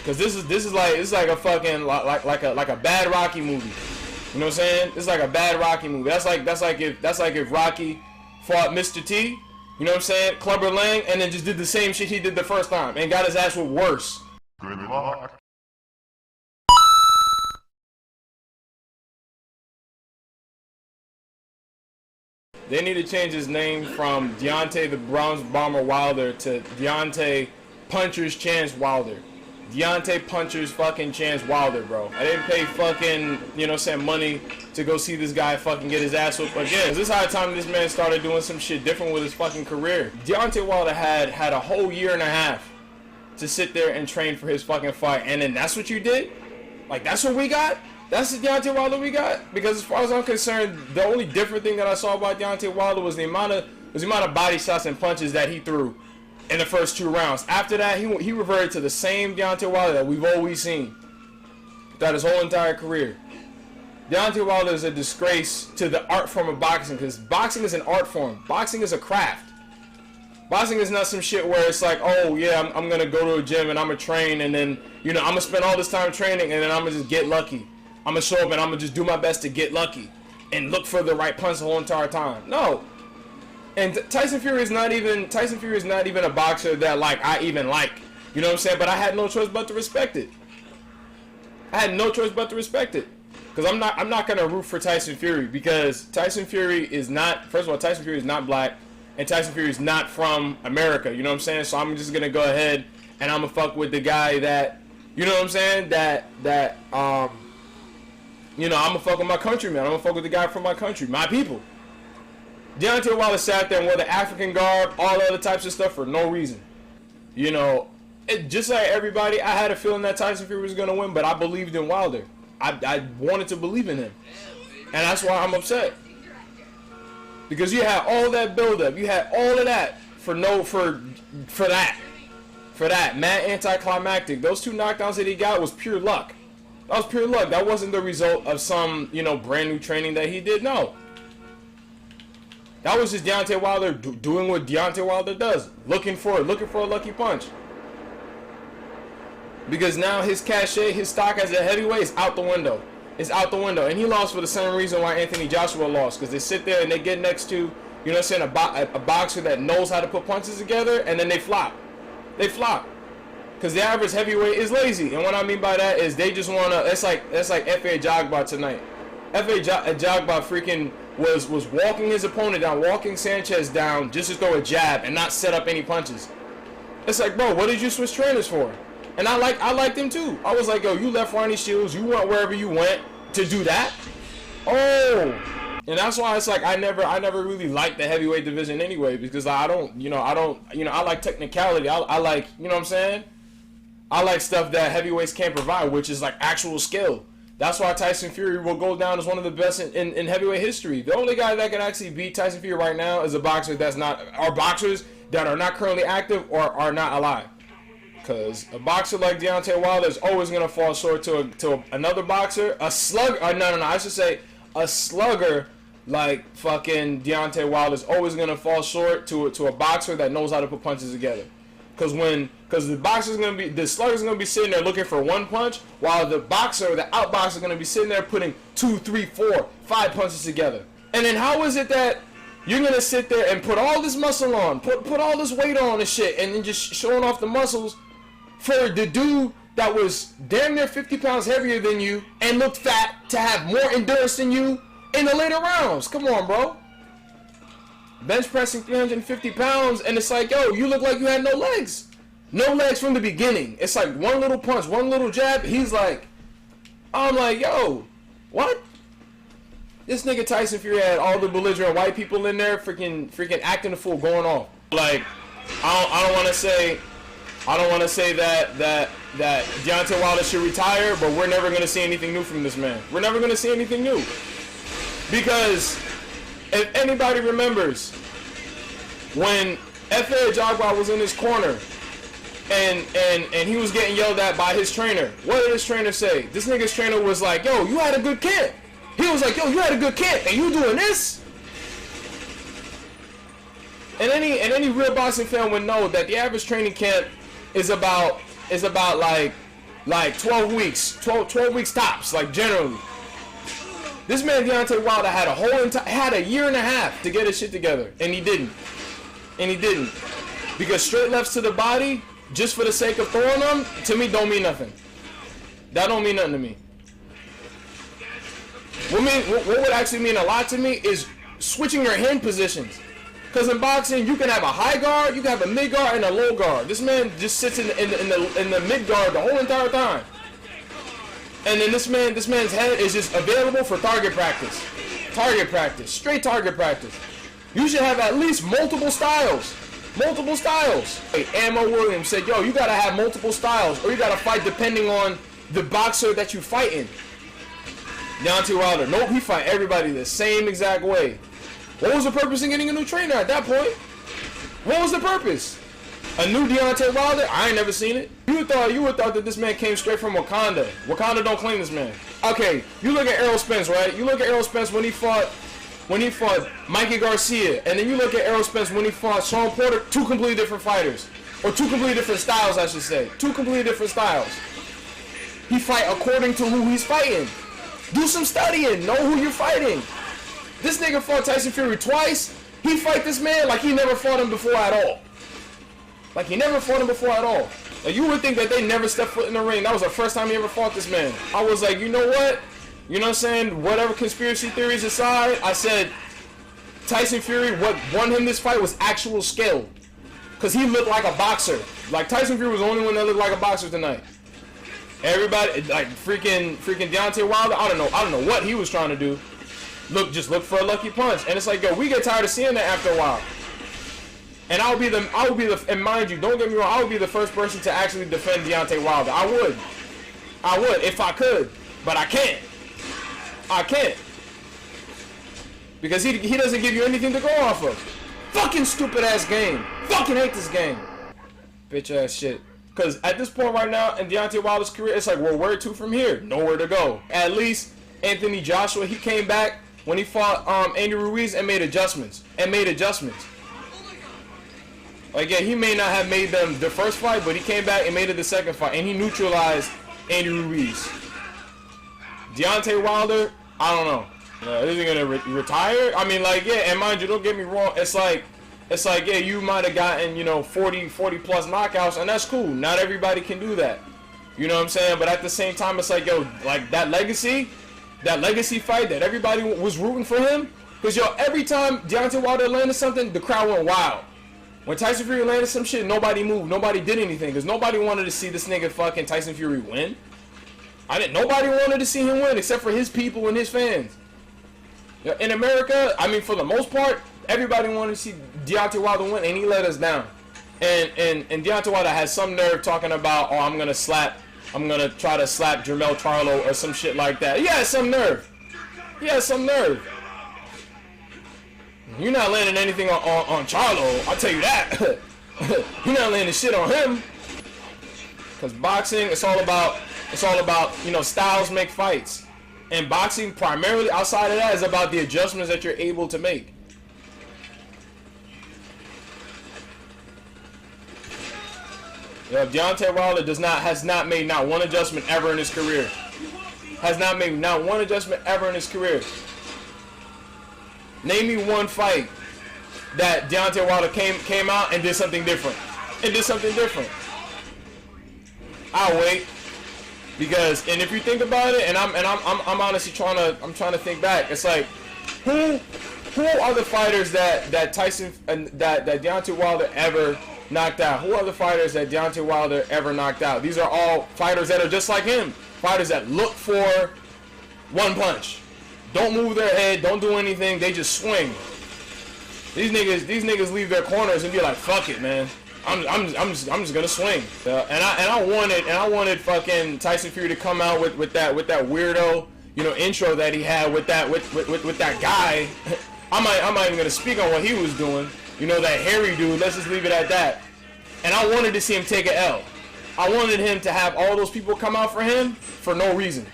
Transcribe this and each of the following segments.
Cause this is like a fucking like a bad Rocky movie. You know what I'm saying? It's like a bad Rocky movie. That's like if Rocky fought Mr. T. You know what I'm saying? Clubber Lang, and then just did the same shit he did the first time and got his ass with worse. Good luck. They need to change his name from Deontay the Bronze Bomber Wilder to Deontay Puncher's Chance Wilder. Deontay Puncher's fucking Chance Wilder, bro. I didn't pay fucking, you know, send money to go see this guy fucking get his ass whooped again. This is how the time this man started doing some shit different with his fucking career. Deontay Wilder had a whole year and a half to sit there and train for his fucking fight, and then that's what you did? Like, that's what we got? That's the Deontay Wilder we got? Because as far as I'm concerned, the only different thing that I saw about Deontay Wilder was the amount of body shots and punches that he threw in the first 2 rounds. After that, he reverted to the same Deontay Wilder that we've always seen throughout his whole entire career. Deontay Wilder is a disgrace to the art form of boxing, because boxing is an art form. Boxing is a craft. Boxing is not some shit where it's like, oh yeah, I'm gonna go to a gym and I'm gonna train, and then, you know, I'm gonna spend all this time training and then I'm gonna just get lucky. I'm gonna show up and I'm gonna just do my best to get lucky and look for the right punch the whole entire time. No. And Tyson Fury is not even a boxer that like I even like. You know what I'm saying? But I had no choice but to respect it. I had no choice but to respect it. Because I'm not gonna root for Tyson Fury, because Tyson Fury is not, first of all, Tyson Fury is not black, and Tyson Fury is not from America. You know what I'm saying? So I'm just gonna go ahead and I'm gonna fuck with the guy that, you know what I'm saying? You know, I'm gonna fuck with my countryman. I'm gonna fuck with the guy from my country, my people. Deontay Wilder sat there and wore the African garb, all the other types of stuff for no reason. You know, just like everybody, I had a feeling that Tyson Fury was gonna win, but I believed in Wilder. I wanted to believe in him, and that's why I'm upset. Because you had all that buildup, you had all of that for that mad anticlimactic. Those 2 knockdowns that he got was pure luck. That was pure luck. That wasn't the result of some, you know, brand new training that he did. No. That was just Deontay Wilder doing what Deontay Wilder does, looking for a lucky punch. Because now his cachet, his stock as a heavyweight is out the window. It's out the window, and he lost for the same reason why Anthony Joshua lost. Because they sit there and they get next to, you know what I'm saying, a boxer that knows how to put punches together, and then they flop. They flop. Because the average heavyweight is lazy, and what I mean by that is they just wanna. It's like F.A. Jogba tonight. F.A. Jogba freaking was walking his opponent down, walking Sanchez down just to throw a jab and not set up any punches. It's like, bro, what did you switch trainers for? And I liked him too. I was like, yo, you left Ronnie Shields, you went wherever you went to do that. Oh, and that's why it's like I never really liked the heavyweight division anyway, because I like technicality. I like, you know what I'm saying? I like stuff that heavyweights can't provide, which is like actual skill. That's why Tyson Fury will go down as one of the best in heavyweight history. The only guy that can actually beat Tyson Fury right now is a boxer boxers that are not currently active or are not alive. Because a boxer like Deontay Wilder is always going to fall short to another boxer. A slugger, I should say a slugger like fucking Deontay Wilder is always going to fall short to a boxer that knows how to put punches together. Because the slugger's gonna be sitting there looking for 1 punch, while the outboxer is gonna be sitting there putting 2, 3, 4, 5 punches together. And then how is it that you're gonna sit there and put all this muscle on, put all this weight on and shit, and then just showing off the muscles for the dude that was damn near 50 pounds heavier than you and looked fat to have more endurance than you in the later rounds? Come on, bro. Bench pressing 350 pounds, and it's like, yo, you look like you had no legs. No legs from the beginning. It's like one little punch, one little jab. I'm like, yo, what? This nigga Tyson Fury had all the belligerent white people in there freaking acting a fool, going off. Like, I don't want to say that Deontay Wilder should retire, but we're never going to see anything new from this man. We're never going to see anything new. Because if anybody remembers when F.A. Jogba was in his corner and he was getting yelled at by his trainer, what did his trainer say? This nigga's trainer was like, yo, you had a good camp. He was like, yo, you had a good camp and you doing this? And any real boxing fan would know that the average training camp is about like like 12 weeks, 12 weeks tops, like generally. This man Deontay Wilder had a year and a half to get his shit together, and he didn't. Because straight lefts to the body, just for the sake of throwing them, to me don't mean nothing. That don't mean nothing to me. What would actually mean a lot to me is switching your hand positions. Because in boxing, you can have a high guard, you can have a mid guard, and a low guard. This man just sits in the mid guard the whole entire time. And then this man's head is just available for target practice. Target practice. Straight target practice. You should have at least multiple styles. Multiple styles. Hey, Ammo Williams said, yo, you gotta have multiple styles, or you gotta fight depending on the boxer that you fighting. Deontay Wilder, nope, he fight everybody the same exact way. What was the purpose in getting a new trainer at that point? What was the purpose? A new Deontay Wilder? I ain't never seen it. You would thought that this man came straight from Wakanda. Wakanda don't claim this man. Okay, you look at Errol Spence, right? You look at Errol Spence when he fought Mikey Garcia, and then you look at Errol Spence when he fought Sean Porter. Two completely different fighters, or two completely different styles, I should say. Two completely different styles. He fight according to who he's fighting. Do some studying. Know who you're fighting. This nigga fought Tyson Fury twice. He fight this man like he never fought him before at all. Like he never fought him before at all. Like you would think that they never stepped foot in the ring. That was the first time he ever fought this man. I was like, you know what? You know what I'm saying? Whatever conspiracy theories aside, I said Tyson Fury, what won him this fight was actual skill. Because he looked like a boxer. Like Tyson Fury was the only one that looked like a boxer tonight. Everybody, like freaking Deontay Wilder, I don't know what he was trying to do. Just look for a lucky punch. And it's like, yo, we get tired of seeing that after a while. And I would be the, and mind you, don't get me wrong, I would be the first person to actually defend Deontay Wilder. I would, if I could, but I can't. Because he doesn't give you anything to go off of. Fucking stupid ass game. Fucking hate this game. Bitch ass shit. Because at this point right now in Deontay Wilder's career, it's like, well, where to from here? Nowhere to go. At least Anthony Joshua, he came back when he fought Andy Ruiz and made adjustments. Like, yeah, he may not have made them the first fight, but he came back and made it the second fight, and he neutralized Andy Ruiz. Deontay Wilder, I don't know. Is he gonna retire? I mean, like, yeah, and mind you, don't get me wrong. It's like, yeah, you might have gotten, 40 plus knockouts, and that's cool. Not everybody can do that. You know what I'm saying? But at the same time, it's like, yo, like that legacy fight that everybody was rooting for him. Because, yo, every time Deontay Wilder landed something, the crowd went wild. When Tyson Fury landed some shit, nobody moved. Nobody did anything. Because nobody wanted to see this nigga fucking Tyson Fury win. Nobody wanted to see him win except for his people and his fans. In America, I mean, for the most part, everybody wanted to see Deontay Wilder win, and he let us down. And Deontay Wilder has some nerve talking about, oh, I'm gonna try to slap Jermell Charlo or some shit like that. He has some nerve. You're not landing anything on Charlo, I'll tell you that. You're not landing shit on him. Because boxing, it's all about, styles make fights. And boxing, primarily outside of that, is about the adjustments that you're able to make. Deontay Wilder has not made not one adjustment ever in his career. Name me one fight that Deontay Wilder came out and did something different. I'll wait. Because, and if you think about it, and I'm honestly trying to think back. It's like, who are the fighters that Deontay Wilder ever knocked out? Who are the fighters that Deontay Wilder ever knocked out? These are all fighters that are just like him. Fighters that look for one punch. Don't move their head, don't do anything, they just swing. These niggas leave their corners and be like, fuck it, man. I'm just gonna swing. And I wanted fucking Tyson Fury to come out with that weirdo, intro that he had with that guy. I'm not even gonna speak on what he was doing. That hairy dude, let's just leave it at that. And I wanted to see him take an L. I wanted him to have all those people come out for him for no reason.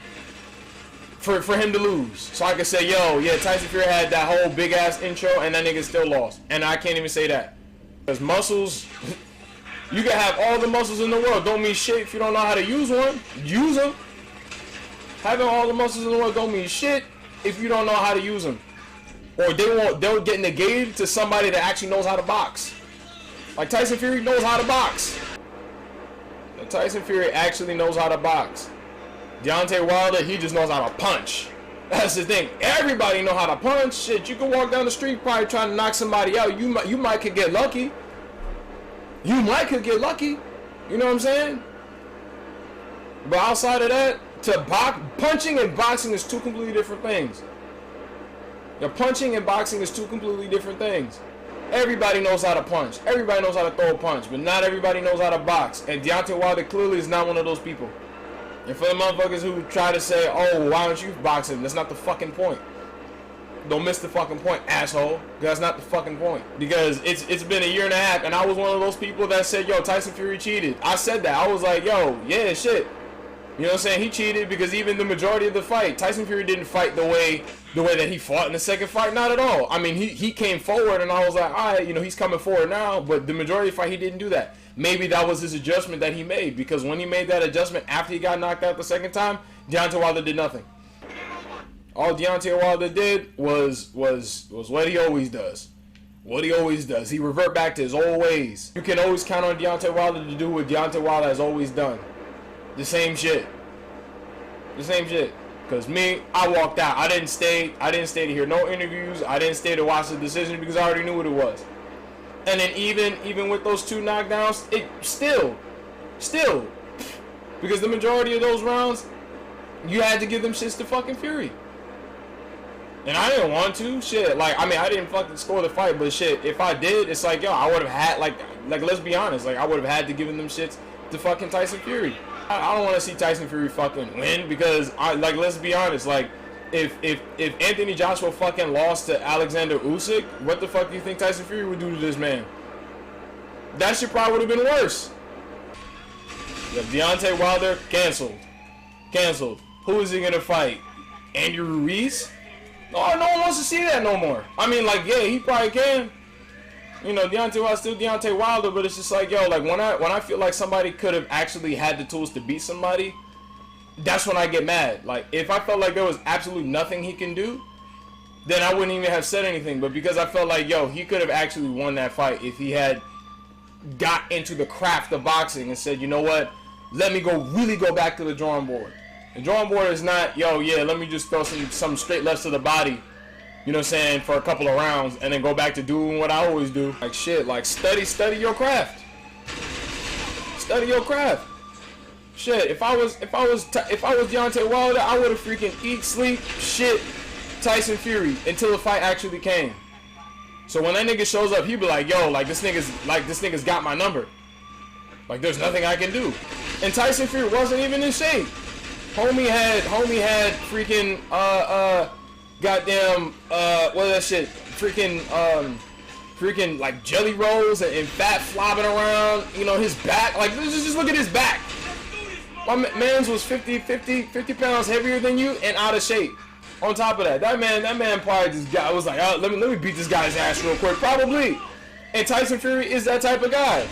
For him to lose. So I could say, yo, yeah, Tyson Fury had that whole big ass intro and that nigga still lost. And I can't even say that. Because muscles, You can have all the muscles in the world. Don't mean shit if you don't know how to use one. Use them. Having all the muscles in the world don't mean shit if you don't know how to use them. Or they'll get negated to somebody that actually knows how to box. Like Tyson Fury knows how to box. Tyson Fury actually knows how to box. Deontay Wilder, he just knows how to punch. That's the thing. Everybody know how to punch. Shit, you can walk down the street probably trying to knock somebody out. You might could get lucky. You might could get lucky. You know what I'm saying? But outside of that, punching and boxing is two completely different things. Punching and boxing is two completely different things. Everybody knows how to punch. Everybody knows how to throw a punch, but not everybody knows how to box. And Deontay Wilder clearly is not one of those people. And for the motherfuckers who try to say, oh, why aren't you boxing? That's not the fucking point. Don't miss the fucking point, asshole. That's not the fucking point. Because it's been a year and a half, and I was one of those people that said, yo, Tyson Fury cheated. I said that. I was like, yo, yeah, shit. You know what I'm saying? He cheated because even the majority of the fight, Tyson Fury didn't fight the way that he fought in the second fight. Not at all. I mean, he came forward, and I was like, all right, you know, he's coming forward now. But the majority of the fight, he didn't do that. Maybe that was his adjustment that he made, because when he made that adjustment after he got knocked out the second time, Deontay Wilder did nothing. All Deontay Wilder did was what he always does. What he always does. He revert back to his old ways. You can always count on Deontay Wilder to do what Deontay Wilder has always done. The same shit. The same shit. Because me, I walked out. I didn't stay to hear no interviews. I didn't stay to watch the decision because I already knew what it was. And then even with those two knockdowns, it still, because the majority of those rounds, you had to give them shits to fucking Fury. And I didn't want to. Shit, like, I mean, I didn't fucking score the fight, but shit, if I did, it's like, yo, I would have had, like, let's be honest, like, I would have had to give them shits to fucking Tyson Fury. I don't want to see Tyson Fury fucking win, because, let's be honest, like, if Anthony Joshua fucking lost to Alexander Usyk, what the fuck do you think Tyson Fury would do to this man? That shit probably would have been worse. Yeah, Deontay Wilder, canceled. Who is he gonna fight? Andrew Ruiz? No one wants to see that no more. I mean, like, yeah, he probably can. You know, Deontay Wilder's still Deontay Wilder, but it's just like, yo, like, when I feel like somebody could have actually had the tools to beat somebody, that's when I get mad. Like, if I felt like there was absolutely nothing he can do, then I wouldn't even have said anything. But because I felt like, yo, he could have actually won that fight if he had got into the craft of boxing and said, you know what, let me really go back to the drawing board. The drawing board is not, yo, yeah, let me just throw some straight lefts to the body, you know what I'm saying, for a couple of rounds, and then go back to doing what I always do. Like, shit, like, study your craft. Study your craft. Shit, if I was Deontay Wilder, I would have freaking eat, sleep, shit, Tyson Fury until the fight actually came. So when that nigga shows up, he be like, yo, like, this nigga's got my number. Like, there's nothing I can do. And Tyson Fury wasn't even in shape. Homie had freaking goddamn what is that shit? Freaking like jelly rolls and fat flopping around. You know, his back. Like, just look at his back. My man's was 50 pounds heavier than you and out of shape. On top of that, that man probably just was like, oh, let me beat this guy's ass real quick. Probably. And Tyson Fury is that type of guy.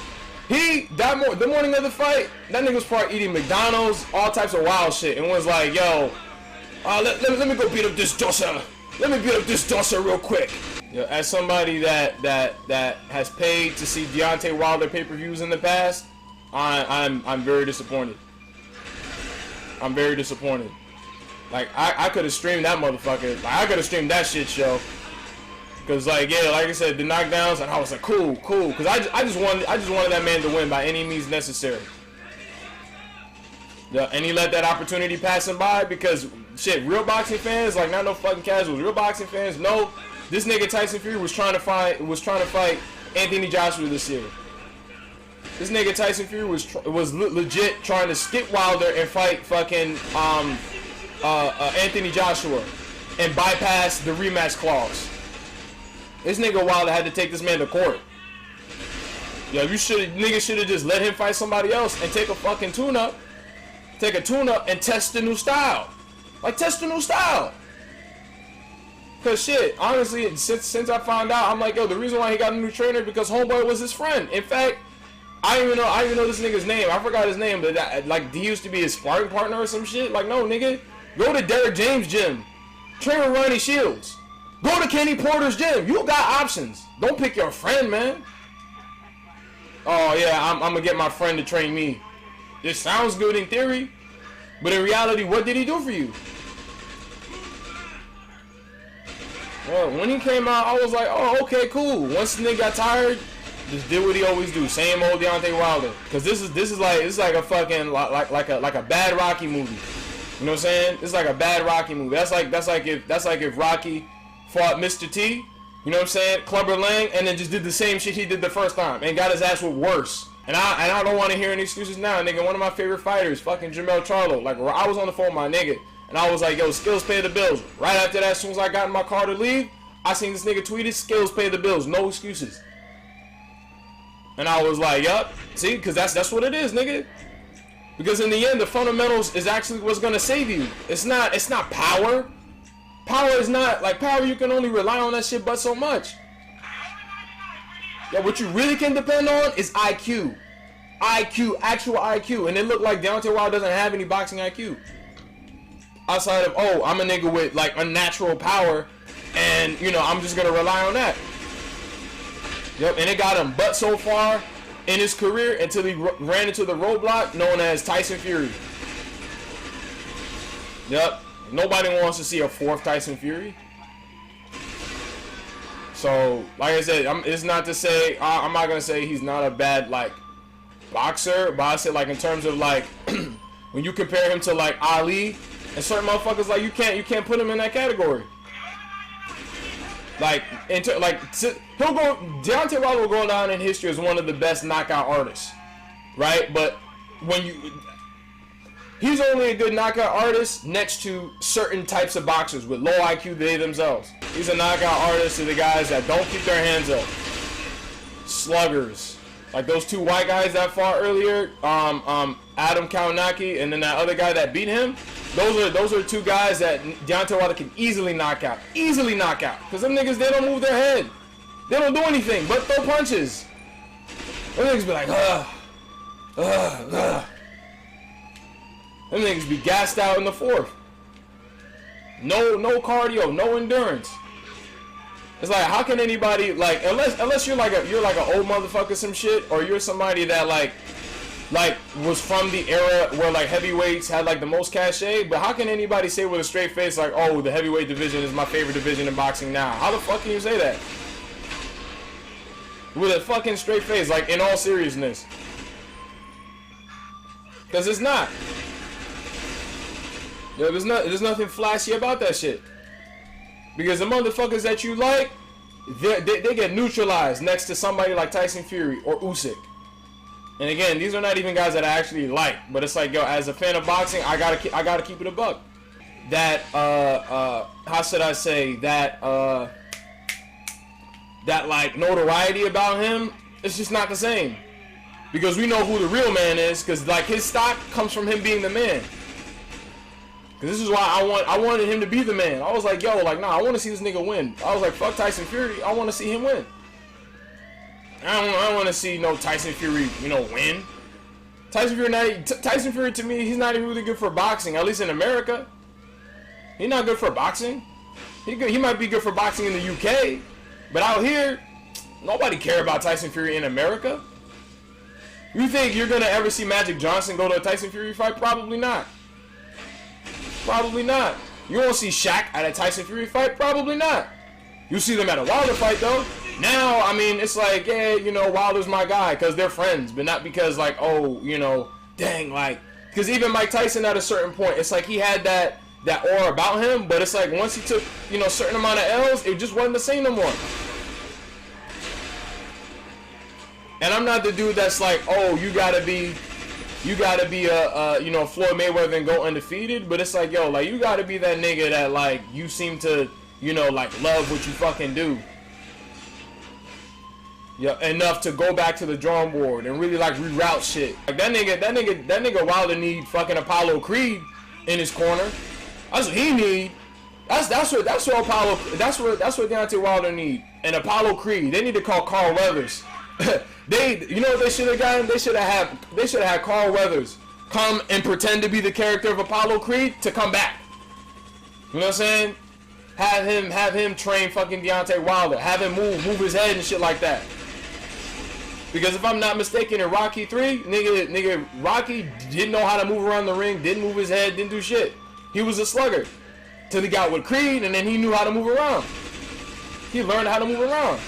The morning of the fight, that nigga was probably eating McDonald's, all types of wild shit, and was like, yo, let me go beat up this dosa. Let me beat up this dosa real quick. Yo, as somebody that has paid to see Deontay Wilder pay-per-views in the past, I'm very disappointed. I'm very disappointed. Like, I could have streamed that motherfucker. Like, I could have streamed that shit show. Cause, like, yeah, like I said, the knockdowns, and I was like, cool. Cause I just wanted that man to win by any means necessary. Yeah, and he let that opportunity pass him by because, shit, real boxing fans, like, not no fucking casuals, real boxing fans know this nigga Tyson Fury was trying to fight Anthony Joshua this year. This nigga Tyson Fury was legit trying to skip Wilder and fight fucking Anthony Joshua and bypass the rematch clause. This nigga Wilder had to take this man to court. Yo, nigga should have just let him fight somebody else and take a fucking tune-up. Take a tune-up and test the new style. Like, test the new style. Cause shit, honestly, since I found out, I'm like, yo, the reason why he got a new trainer because homeboy was his friend. In fact, I don't even know this nigga's name. I forgot his name, but that, like, he used to be his sparring partner or some shit. Like, no, nigga, go to Derrick James' gym, train with Ronnie Shields, go to Kenny Porter's gym. You got options. Don't pick your friend, man. Oh yeah, I'm gonna get my friend to train me. It sounds good in theory, but in reality, what did he do for you? Well, when he came out, I was like, oh, okay, cool. Once the nigga got tired, just did what he always do. Same old Deontay Wilder. Cause this is like a fucking like a bad Rocky movie. You know what I'm saying? It's like a bad Rocky movie. That's like if Rocky fought Mr. T. You know what I'm saying? Clubber Lang, and then just did the same shit he did the first time and got his ass with worse. And I don't want to hear any excuses now, nigga. One of my favorite fighters, fucking Jamel Charlo. Like, I was on the phone with my nigga, and I was like, yo, skills pay the bills. Right after that, as soon as I got in my car to leave, I seen this nigga tweeted, skills pay the bills, no excuses. And I was like, yup, see, because that's what it is, nigga. Because in the end, the fundamentals is actually what's gonna save you. It's not power. Power is not, like, power, you can only rely on that shit but so much. Yeah, what you really can depend on is IQ. IQ, actual IQ. And it looked like Deontay Wilder doesn't have any boxing IQ. Outside of, oh, I'm a nigga with, like, unnatural power, and, you know, I'm just gonna rely on that. Yep, and it got him but so far in his career until he ran into the roadblock known as Tyson Fury. Yep. Nobody wants to see a fourth Tyson Fury. So, like I said, it's not to say, I'm not going to say he's not a bad, like, boxer, but I said, like, in terms of, like, when you compare him to, like, Ali and certain motherfuckers, like, you can't put him in that category. Like, he'll go, Deontay Wilder will go down in history as one of the best knockout artists, right? But when he's only a good knockout artist next to certain types of boxers with low IQ they themselves. He's a knockout artist to the guys that don't keep their hands up. Sluggers. Like those two white guys that fought earlier, Adam Kalinowski and then that other guy that beat him. Those are two guys that Deontay Wilder can easily knock out. Easily knock out. Because them niggas, they don't move their head. They don't do anything but throw punches. Them niggas be like, Them niggas be gassed out in the fourth. No cardio, no endurance. It's like, how can anybody, like, unless you're like an old motherfucker some shit, or you're somebody that like was from the era where like heavyweights had like the most cachet, but how can anybody say with a straight face like, oh, the heavyweight division is my favorite division in boxing now? How the fuck can you say that? With a fucking straight face, like, in all seriousness. Because it's not. Yo, there's nothing flashy about that shit. Because the motherfuckers that you like, they get neutralized next to somebody like Tyson Fury or Usyk. And again, these are not even guys that I actually like. But it's like, yo, as a fan of boxing, I gotta keep it a buck. That how should I say that like notoriety about him, it's just not the same. Because we know who the real man is. Because like his stock comes from him being the man. This is why I wanted him to be the man. I was like, yo, like, nah, I want to see this nigga win. I was like, fuck Tyson Fury. I want to see him win. I don't want to see no Tyson Fury, you know, win. Tyson Fury to me, he's not even really good for boxing. At least in America, he's not good for boxing. He might be good for boxing in the UK, but out here, nobody care about Tyson Fury in America. You think you're gonna ever see Magic Johnson go to a Tyson Fury fight? Probably not. Probably not. You won't see Shaq at a Tyson Fury fight? Probably not. You see them at a Wilder fight, though. Now, I mean, it's like, yeah, you know, Wilder's my guy because they're friends, but not because, like, oh, you know, dang, like, because even Mike Tyson at a certain point, it's like he had that aura about him, but it's like once he took, you know, a certain amount of L's, it just wasn't the same no more. And I'm not the dude that's like, oh, you gotta be a you know, Floyd Mayweather and go undefeated, but it's like, yo, like, you gotta be that nigga that, like, you seem to, you know, like, love what you fucking do. Yeah, enough to go back to the drawing board and really, like, reroute shit. Like, that nigga Wilder need fucking Apollo Creed in his corner. That's what he need. That's what Deontay Wilder need. And Apollo Creed. They need to call Carl Weathers. You know what they should have gotten? They should have had Carl Weathers come and pretend to be the character of Apollo Creed to come back. You know what I'm saying? Have him train fucking Deontay Wilder. Have him move his head and shit like that. Because if I'm not mistaken, in Rocky 3, nigga, Rocky didn't know how to move around the ring, didn't move his head, didn't do shit. He was a slugger. Till he got with Creed, and then he knew how to move around. He learned how to move around.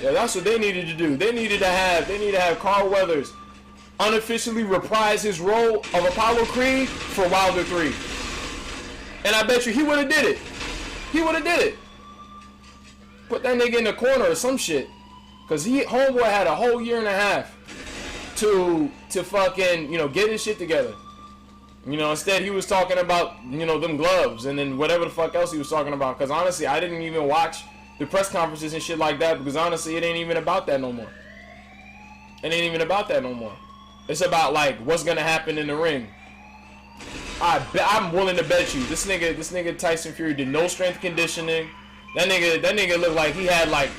Yeah, that's what they needed to do. They needed to have Carl Weathers unofficially reprise his role of Apollo Creed for Wilder 3. And I bet you he would have did it. He would have did it. Put that nigga in the corner or some shit. Cause homeboy had a whole year and a half to fucking, you know, get his shit together. You know, instead he was talking about, you know, them gloves and then whatever the fuck else he was talking about. Cause honestly, I didn't even watch the press conferences and shit like that, because honestly it ain't even about that no more. It ain't even about that no more. It's about like what's gonna happen in the ring. I'm willing to bet you this nigga Tyson Fury did no strength conditioning. That nigga looked like he had like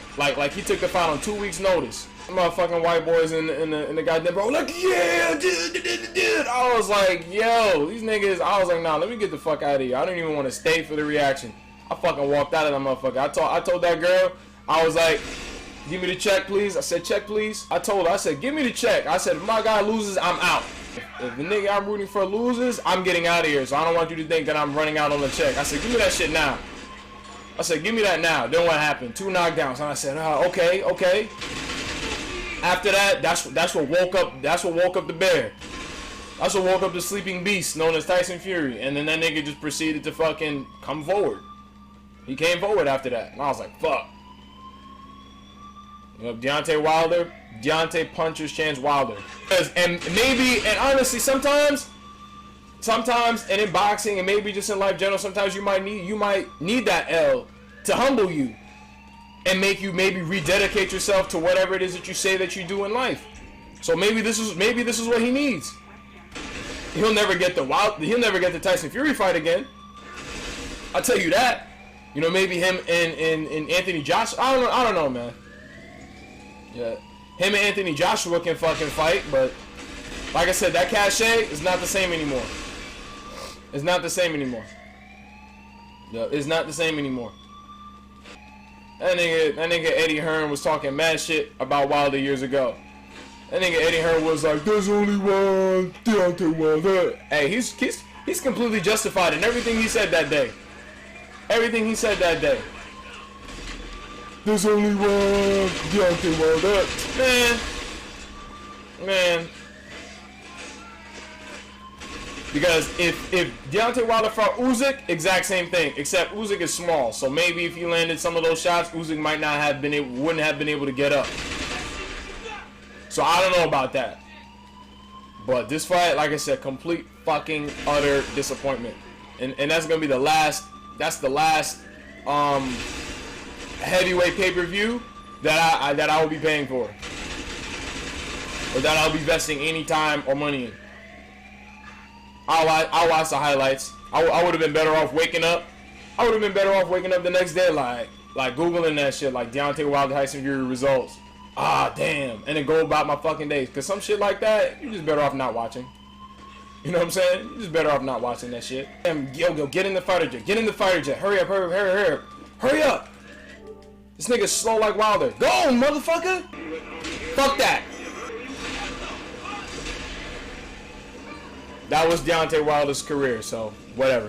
he took the fight on 2 weeks notice. Motherfucking white boys in the goddamn bro, like, yeah, dude. I was like, yo, these niggas. I was like, nah, let me get the fuck out of here. I didn't even want to stay for the reaction. I fucking walked out of that motherfucker. I told that girl, I was like, give me the check, please. I said, check, please. I told her, I said, give me the check. I said, if my guy loses, I'm out. If the nigga I'm rooting for loses, I'm getting out of here. So I don't want you to think that I'm running out on the check. I said, give me that shit now. I said, give me that now. Then what happened? 2 knockdowns. And I said, okay. After that, that's what woke up the bear. That's what woke up the sleeping beast known as Tyson Fury. And then that nigga just proceeded to fucking come forward. He came forward after that. And I was like, fuck. You know, Deontay punches Chance Wilder. And honestly, sometimes, and in boxing, and maybe just in life general, sometimes you might need that L to humble you and make you maybe rededicate yourself to whatever it is that you say that you do in life. So maybe this is what he needs. He'll never get the Tyson Fury fight again. I'll tell you that. You know, maybe him and Anthony Joshua. I don't know, man. Yeah, him and Anthony Joshua can fucking fight, but like I said, that cachet is not the same anymore. It's not the same anymore. Yeah, it's not the same anymore. That nigga Eddie Hearn was talking mad shit about Wilder years ago. That nigga Eddie Hearn was like, "There's only one Deontay Wilder." Hey, he's completely justified in everything he said that day. Everything he said that day. There's only one Deontay Wilder. Man. Because if Deontay Wilder fought Usyk, exact same thing. Except Usyk is small, so maybe if he landed some of those shots, Usyk wouldn't have been able to get up. So I don't know about that. But this fight, like I said, complete fucking utter disappointment. And that's gonna be the last. That's the last heavyweight pay-per-view that I will be paying for, or that I'll be investing any time or money in. I'll watch the highlights. I would have been better off waking up. I would have been better off waking up the next day, like googling that shit, like Deontay Wilder Tyson Fury results. Ah, damn, and then go about my fucking days. Cause some shit like that, you're just better off not watching. You know what I'm saying? You're just better off not watching that shit. Yo, get in the fighter jet. Get in the fighter jet. Hurry up. Hurry up. This nigga's slow like Wilder. Go, motherfucker. Fuck that. That was Deontay Wilder's career, so whatever.